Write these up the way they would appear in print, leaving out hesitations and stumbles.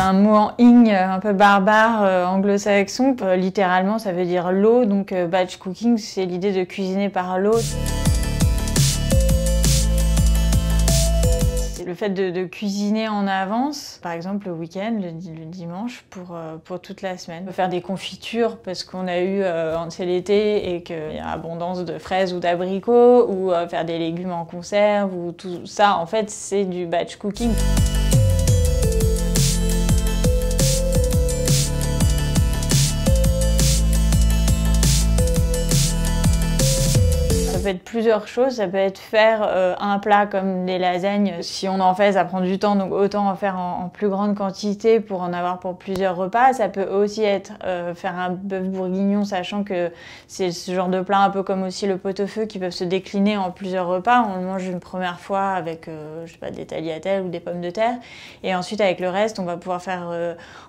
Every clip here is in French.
un mot en ing un peu barbare anglo-saxon. Littéralement, ça veut dire l'eau. Donc batch cooking, c'est l'idée de cuisiner par l'eau. Le fait de cuisiner en avance, par exemple le week-end, le dimanche, pour toute la semaine. On peut faire des confitures parce qu'on a eu, c'est l'été et qu'il y a abondance de fraises ou d'abricots, ou faire des légumes en conserve, ou tout ça, en fait, c'est du batch cooking. Ça peut être plusieurs choses, ça peut être faire un plat comme les lasagnes. Si on en fait, ça prend du temps, donc autant en faire en plus grande quantité pour en avoir pour plusieurs repas. Ça peut aussi être faire un bœuf bourguignon, sachant que c'est ce genre de plat un peu comme aussi le pot-au-feu qui peuvent se décliner en plusieurs repas. On le mange une première fois avec je sais pas, des tagliatelles ou des pommes de terre, et ensuite avec le reste, on va pouvoir faire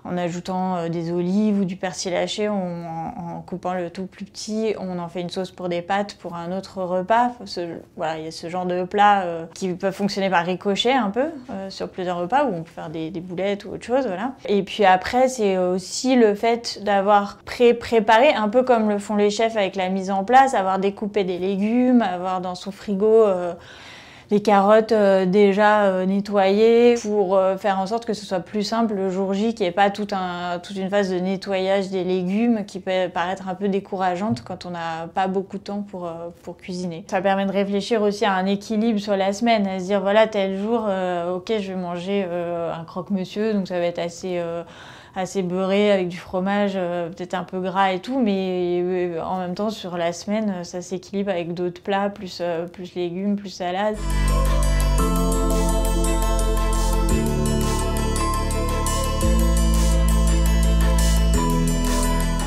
en ajoutant des olives ou du persil haché, en coupant le tout plus petit, on en fait une sauce pour des pâtes pour un autre repas. Voilà, il y a ce genre de plats qui peuvent fonctionner par ricochet un peu sur plusieurs repas, où on peut faire des boulettes ou autre chose, voilà. Et puis après, c'est aussi le fait d'avoir préparé, un peu comme le font les chefs avec la mise en place, avoir découpé des légumes, avoir dans son frigo des carottes déjà nettoyées, pour faire en sorte que ce soit plus simple le jour J, qu'il n'y ait pas toute une phase de nettoyage des légumes qui peut paraître un peu décourageante quand on n'a pas beaucoup de temps pour cuisiner. Ça permet de réfléchir aussi à un équilibre sur la semaine, à se dire voilà, tel jour, ok, je vais manger un croque-monsieur, donc ça va être assez beurré avec du fromage, peut-être un peu gras et tout, mais en même temps sur la semaine ça s'équilibre avec d'autres plats, plus légumes, plus salade.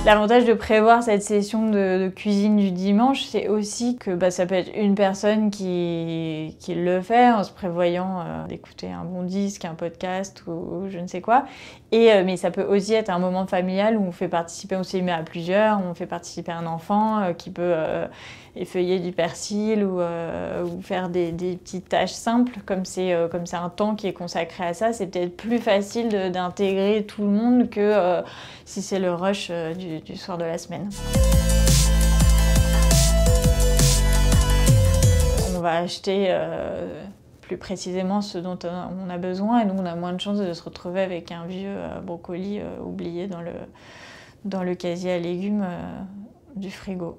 L'avantage de prévoir cette session de cuisine du dimanche, c'est aussi que ça peut être une personne qui le fait en se prévoyant d'écouter un bon disque, un podcast ou je ne sais quoi. Mais ça peut aussi être un moment familial où on fait participer, on s'y met à plusieurs, on fait participer un enfant qui peut effeuiller du persil ou faire des petites tâches simples. Comme c'est un temps qui est consacré à ça, c'est peut-être plus facile d'intégrer tout le monde que si c'est le rush du soir de la semaine. On va acheter plus précisément ce dont on a besoin, et donc on a moins de chances de se retrouver avec un vieux brocoli oublié dans le casier à légumes du frigo.